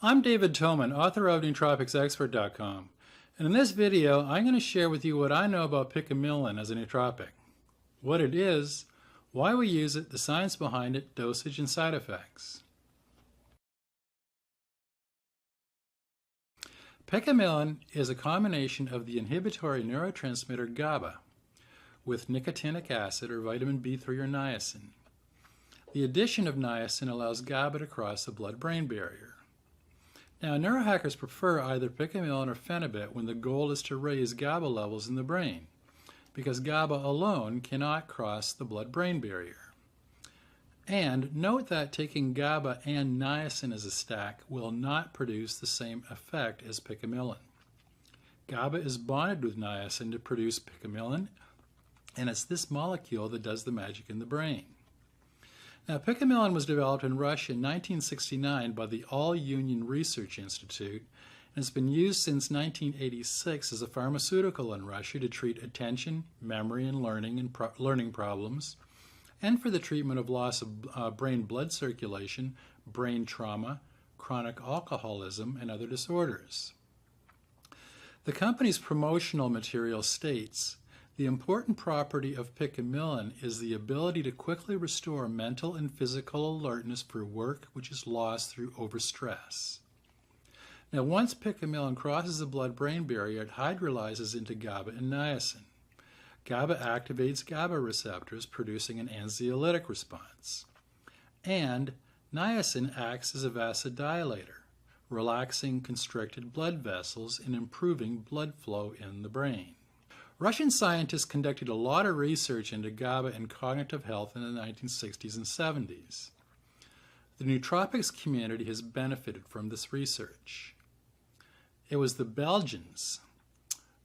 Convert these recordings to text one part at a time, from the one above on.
I'm David Toman, author of nootropicsexpert.com, and in this video I'm going to share with you what I know about Picamilon as a nootropic, what it is, why we use it, the science behind it, dosage, and side effects. Picamilon is a combination of the inhibitory neurotransmitter GABA with nicotinic acid or vitamin B3 or niacin. The addition of niacin allows GABA to cross the blood-brain barrier. Now, neurohackers prefer either Picamilon or Phenibut when the goal is to raise GABA levels in the brain, because GABA alone cannot cross the blood-brain barrier. And note that taking GABA and niacin as a stack will not produce the same effect as Picamilon. GABA is bonded with niacin to produce Picamilon, and it's this molecule that does the magic in the brain. Now, Picamilon was developed in Russia in 1969 by the All-Union Research Institute and has been used since 1986 as a pharmaceutical in Russia to treat attention, memory, and learning problems, and for the treatment of loss of brain blood circulation, brain trauma, chronic alcoholism, and other disorders. The company's promotional material states, "The important property of Picamilon is the ability to quickly restore mental and physical alertness for work which is lost through overstress." Now, once Picamilon crosses the blood-brain barrier, it hydrolyzes into GABA and niacin. GABA activates GABA receptors, producing an anxiolytic response. And niacin acts as a vasodilator, relaxing constricted blood vessels and improving blood flow in the brain. Russian scientists conducted a lot of research into GABA and cognitive health in the 1960s and 70s. The nootropics community has benefited from this research. It was the Belgians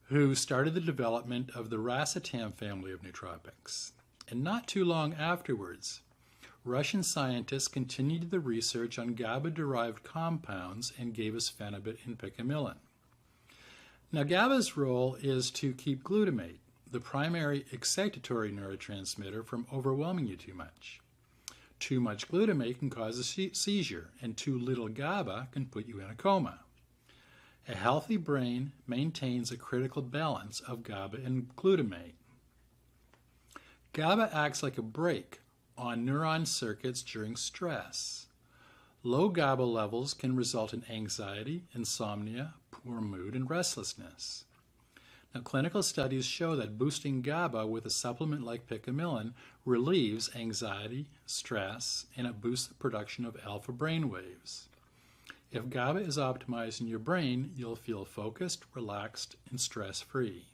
who started the development of the Piracetam family of nootropics. And not too long afterwards, Russian scientists continued the research on GABA-derived compounds and gave us Phenibut and Picamilon. Now, GABA's role is to keep glutamate, the primary excitatory neurotransmitter, from overwhelming you too much. Too much glutamate can cause a seizure, and too little GABA can put you in a coma. A healthy brain maintains a critical balance of GABA and glutamate. GABA acts like a brake on neuron circuits during stress. Low GABA levels can result in anxiety, insomnia, poor mood, and restlessness. Now, clinical studies show that boosting GABA with a supplement like Picamilon relieves anxiety, stress, and it boosts the production of alpha brainwaves. If GABA is optimized in your brain, you'll feel focused, relaxed, and stress-free.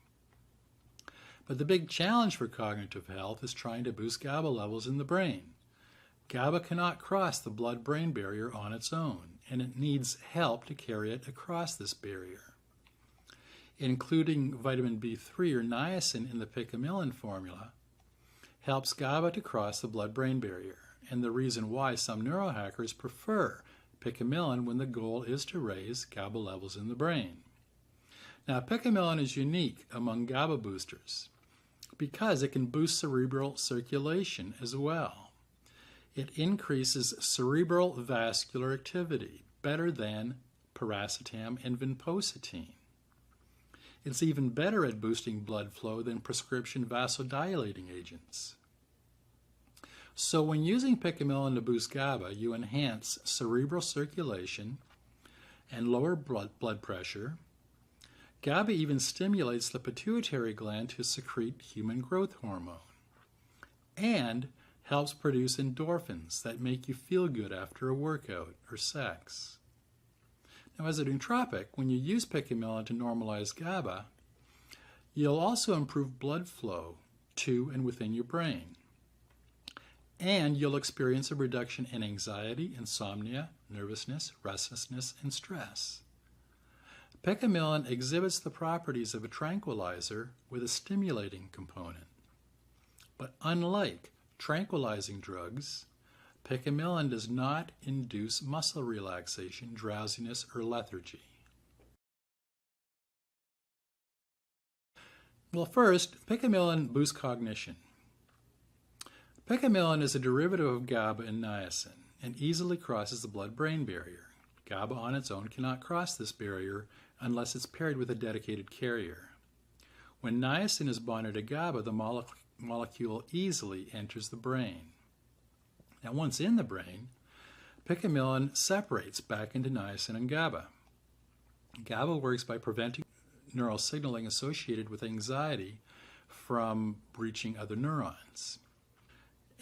But the big challenge for cognitive health is trying to boost GABA levels in the brain. GABA cannot cross the blood-brain barrier on its own, and it needs help to carry it across this barrier. Including vitamin B3 or niacin in the Picamilon formula helps GABA to cross the blood-brain barrier, and the reason why some neurohackers prefer Picamilon when the goal is to raise GABA levels in the brain. Now, Picamilon is unique among GABA boosters because it can boost cerebral circulation as well. It increases cerebral vascular activity better than Piracetam and Vinpocetine. It's even better at boosting blood flow than prescription vasodilating agents. So when using Picamilon to boost GABA, you enhance cerebral circulation and lower blood pressure. GABA even stimulates the pituitary gland to secrete human growth hormone and helps produce endorphins that make you feel good after a workout or sex. Now, as a nootropic, when you use Picamilon to normalize GABA, you'll also improve blood flow to and within your brain. And you'll experience a reduction in anxiety, insomnia, nervousness, restlessness, and stress. Picamilon exhibits the properties of a tranquilizer with a stimulating component. But unlike tranquilizing drugs, Picamilon does not induce muscle relaxation, drowsiness, or lethargy. Well, first, Picamilon boosts cognition. Picamilon is a derivative of GABA and niacin and easily crosses the blood-brain barrier. GABA on its own cannot cross this barrier unless it's paired with a dedicated carrier. When niacin is bonded to GABA, the molecule easily enters the brain. Now, once in the brain, Picamilon separates back into niacin and GABA. GABA works by preventing neural signaling associated with anxiety from reaching other neurons.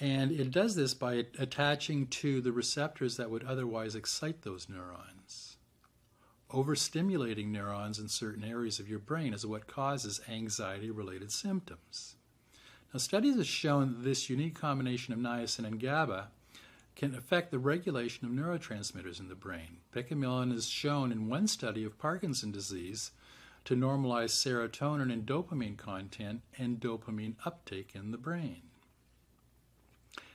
And it does this by attaching to the receptors that would otherwise excite those neurons. Overstimulating neurons in certain areas of your brain is what causes anxiety-related symptoms. Now, studies have shown that this unique combination of niacin and GABA can affect the regulation of neurotransmitters in the brain. Picamilon is shown in one study of Parkinson's disease to normalize serotonin and dopamine content and dopamine uptake in the brain.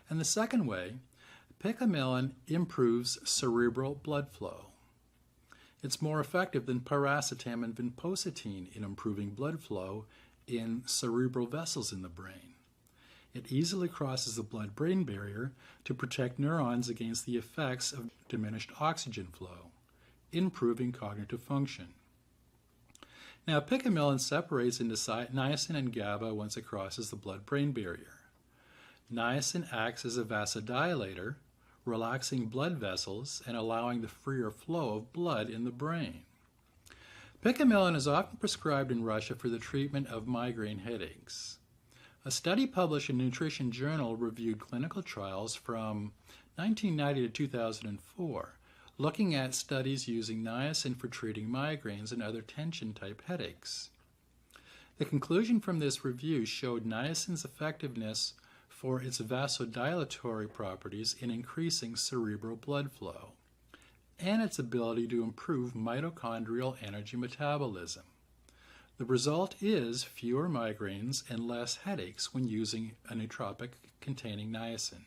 And the second way, Picamilon improves cerebral blood flow. It's more effective than Piracetam and Vinpocetine in improving blood flow in cerebral vessels in the brain. It easily crosses the blood-brain barrier to protect neurons against the effects of diminished oxygen flow, improving cognitive function. Now, Picamilon separates into niacin and GABA once it crosses the blood-brain barrier. Niacin acts as a vasodilator, relaxing blood vessels and allowing the freer flow of blood in the brain. Picamilon is often prescribed in Russia for the treatment of migraine headaches. A study published in Nutrition Journal reviewed clinical trials from 1990 to 2004, looking at studies using niacin for treating migraines and other tension-type headaches. The conclusion from this review showed niacin's effectiveness for its vasodilatory properties in increasing cerebral blood flow, and its ability to improve mitochondrial energy metabolism. The result is fewer migraines and less headaches when using a nootropic containing niacin.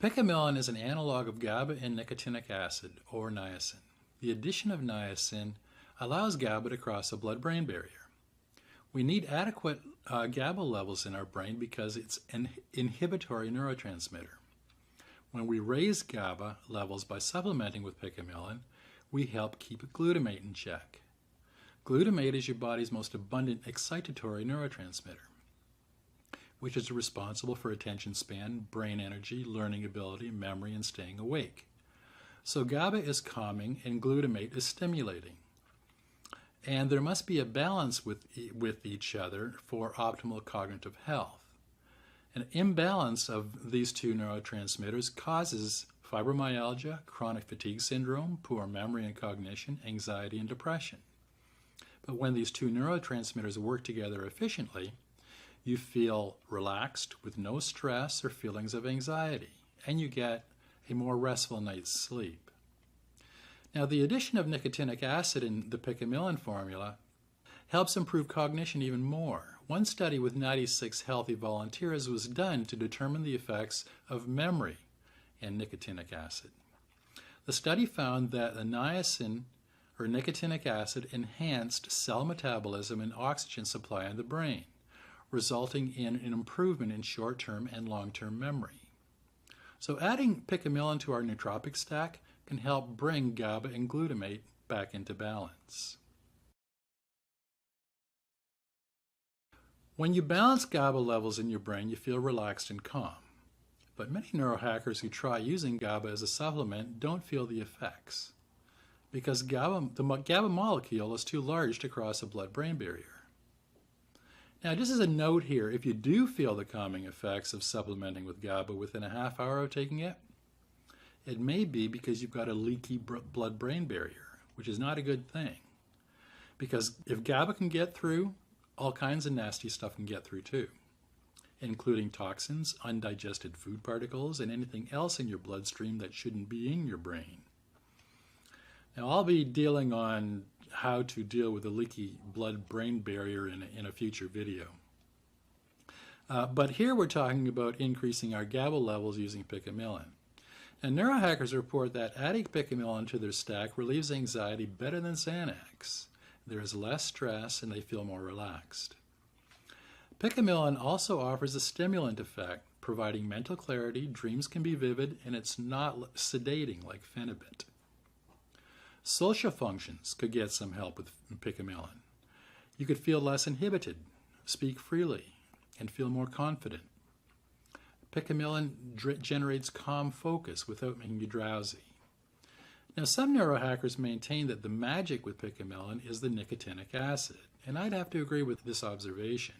Picamilon is an analog of GABA and nicotinic acid, or niacin. The addition of niacin allows GABA to cross the blood-brain barrier. We need adequate GABA levels in our brain because it's an inhibitory neurotransmitter. When we raise GABA levels by supplementing with Picamilon, we help keep glutamate in check. Glutamate is your body's most abundant excitatory neurotransmitter, which is responsible for attention span, brain energy, learning ability, memory, and staying awake. So GABA is calming and glutamate is stimulating. And there must be a balance with each other for optimal cognitive health. An imbalance of these two neurotransmitters causes fibromyalgia, chronic fatigue syndrome, poor memory and cognition, anxiety, and depression. But when these two neurotransmitters work together efficiently, you feel relaxed with no stress or feelings of anxiety, and you get a more restful night's sleep. Now, the addition of nicotinic acid in the Picamilon formula helps improve cognition even more. One study with 96 healthy volunteers was done to determine the effects of memory and nicotinic acid. The study found that the niacin or nicotinic acid enhanced cell metabolism and oxygen supply in the brain, resulting in an improvement in short-term and long-term memory. So adding Picamilon to our nootropic stack can help bring GABA and glutamate back into balance. When you balance GABA levels in your brain, you feel relaxed and calm. But many neurohackers who try using GABA as a supplement don't feel the effects because the GABA molecule is too large to cross a blood-brain barrier. Now, just as a note here, if you do feel the calming effects of supplementing with GABA within a half hour of taking it, it may be because you've got a leaky blood-brain barrier, which is not a good thing. Because if GABA can get through, all kinds of nasty stuff can get through too, including toxins, undigested food particles, and anything else in your bloodstream that shouldn't be in your brain. Now, I'll be dealing on how to deal with a leaky blood-brain barrier in a future video. But here we're talking about increasing our GABA levels using Picamilon. And neurohackers report that adding Picamilon to their stack relieves anxiety better than Xanax. There is less stress and they feel more relaxed. Picamilon also offers a stimulant effect, providing mental clarity, dreams can be vivid, and it's not sedating like Phenibut. Social functions could get some help with Picamilon. You could feel less inhibited, speak freely, and feel more confident. Picamilon generates calm focus without making you drowsy. Now, some neurohackers maintain that the magic with Picamilon is the nicotinic acid, and I'd have to agree with this observation.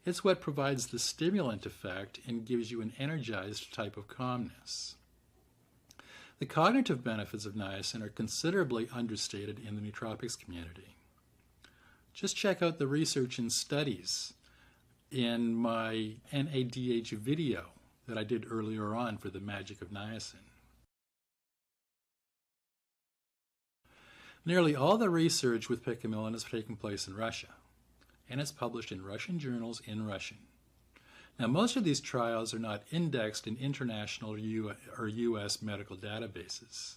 It's what provides the stimulant effect and gives you an energized type of calmness. The cognitive benefits of niacin are considerably understated in the nootropics community. Just check out the research and studies in my NADH video that I did earlier on for the magic of niacin. Nearly all the research with Picamilon is taking place in Russia, and it's published in Russian journals in Russian. Now, most of these trials are not indexed in international or U.S. medical databases.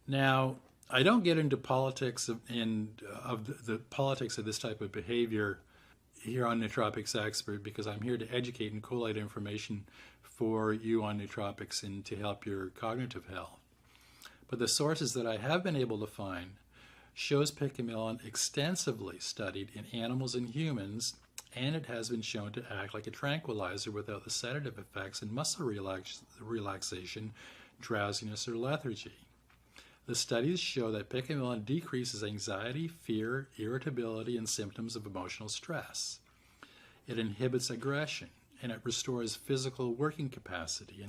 Now, I don't get into politics of the politics of this type of behavior here on Nootropics Expert, because I'm here to educate and collate information for you on nootropics and to help your cognitive health. But the sources that I have been able to find shows Picamilon extensively studied in animals and humans, and it has been shown to act like a tranquilizer without the sedative effects in muscle relaxation, drowsiness, or lethargy. The studies show that Picamilon decreases anxiety, fear, irritability, and symptoms of emotional stress. It inhibits aggression, and it restores physical working capacity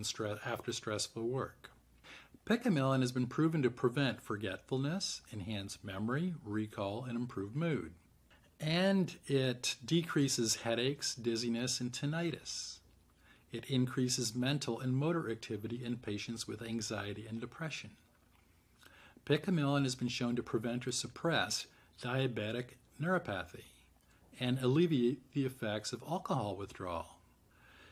after stressful work. Picamilon has been proven to prevent forgetfulness, enhance memory, recall, and improve mood. And it decreases headaches, dizziness, and tinnitus. It increases mental and motor activity in patients with anxiety and depression. Picamilon has been shown to prevent or suppress diabetic neuropathy and alleviate the effects of alcohol withdrawal.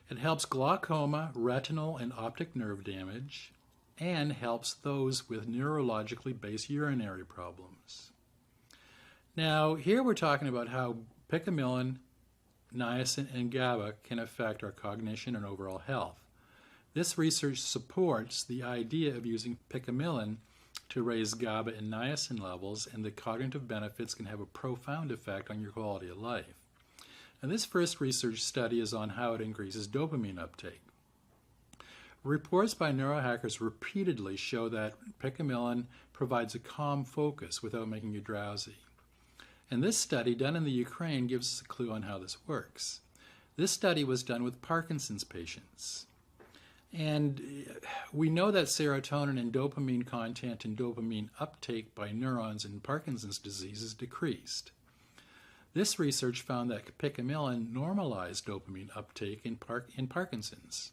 It helps glaucoma, retinal, and optic nerve damage, and helps those with neurologically based urinary problems. Now, here we're talking about how Picamilon, niacin, and GABA can affect our cognition and overall health. This research supports the idea of using Picamilon to raise GABA and niacin levels, and the cognitive benefits can have a profound effect on your quality of life. And this first research study is on how it increases dopamine uptake. Reports by Neurohackers repeatedly show that Picamilon provides a calm focus without making you drowsy. And this study, done in the Ukraine, gives us a clue on how this works. This study was done with Parkinson's patients. And we know that serotonin and dopamine content and dopamine uptake by neurons in Parkinson's disease is decreased. This research found that Picamilon normalized dopamine uptake in Parkinson's,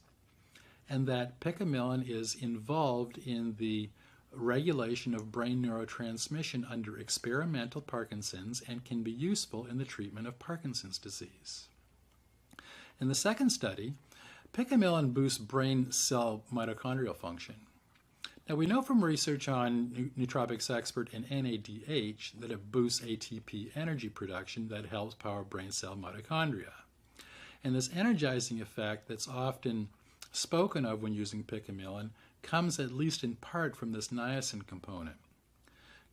and that Picamilon is involved in the regulation of brain neurotransmission under experimental Parkinson's and can be useful in the treatment of Parkinson's disease. In the second study, Picamilon boosts brain cell mitochondrial function. Now, we know from research on Nootropics Expert and NADH that it boosts ATP energy production that helps power brain cell mitochondria. And this energizing effect that's often spoken of when using Picamilon comes at least in part from this niacin component.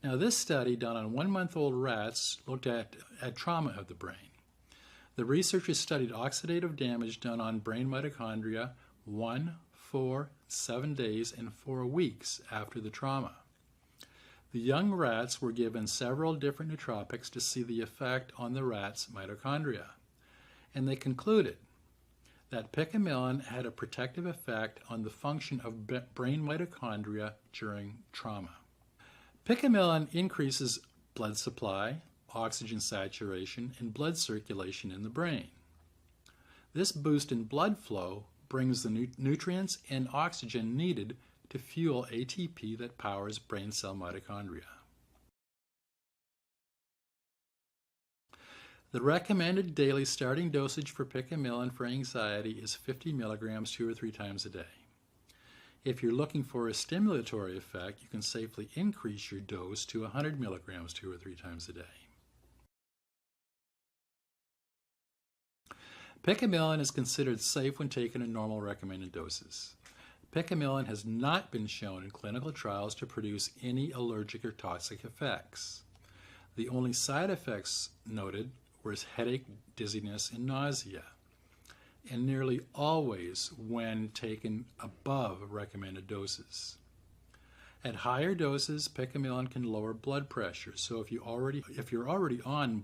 Now, this study done on 1-month-old rats looked at trauma of the brain. The researchers studied oxidative damage done on brain mitochondria 1, 4, 7 days, and 4 weeks after the trauma. The young rats were given several different nootropics to see the effect on the rats' mitochondria, and they concluded that Picamilon had a protective effect on the function of brain mitochondria during trauma. Picamilon increases blood supply, oxygen saturation, and blood circulation in the brain. This boost in blood flow brings the nutrients and oxygen needed to fuel ATP that powers brain cell mitochondria. The recommended daily starting dosage for Picamilon for anxiety is 50 milligrams 2 or 3 times a day. If you're looking for a stimulatory effect, you can safely increase your dose to 100 milligrams 2 or 3 times a day. Picamilon is considered safe when taken in normal recommended doses. Picamilon has not been shown in clinical trials to produce any allergic or toxic effects. The only side effects noted were headache, dizziness, and nausea, and nearly always when taken above recommended doses. At higher doses, Picamilon can lower blood pressure, so if you're already on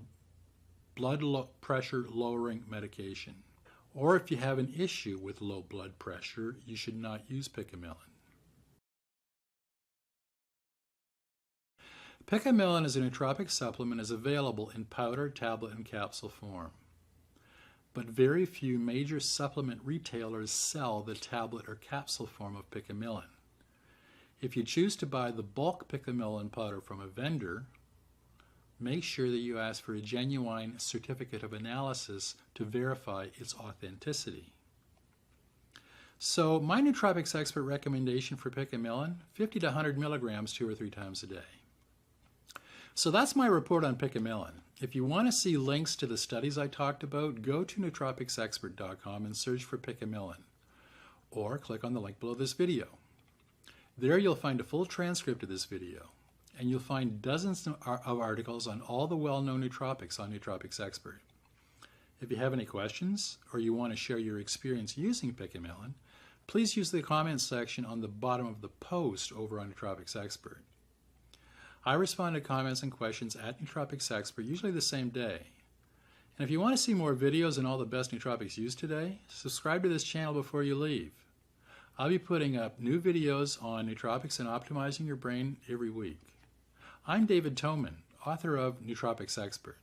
blood pressure lowering medication, or if you have an issue with low blood pressure, you should not use Picamilon. Picamilon as a nootropic supplement is available in powder, tablet, and capsule form. But very few major supplement retailers sell the tablet or capsule form of Picamilon. If you choose to buy the bulk Picamilon powder from a vendor, make sure that you ask for a genuine certificate of analysis to verify its authenticity. So my nootropics expert recommendation for Picamilon, 50 to 100 milligrams 2 or 3 times a day. So that's my report on Picamilon. If you want to see links to the studies I talked about, go to nootropicsexpert.com and search for Picamilon, or click on the link below this video. There you'll find a full transcript of this video, and you'll find dozens of articles on all the well-known nootropics on Nootropics Expert. If you have any questions, or you want to share your experience using Picamilon, please use the comments section on the bottom of the post over on Nootropics Expert. I respond to comments and questions at Nootropics Expert usually the same day. And if you want to see more videos on all the best nootropics used today, subscribe to this channel before you leave. I'll be putting up new videos on nootropics and optimizing your brain every week. I'm David Toman, author of Nootropics Expert.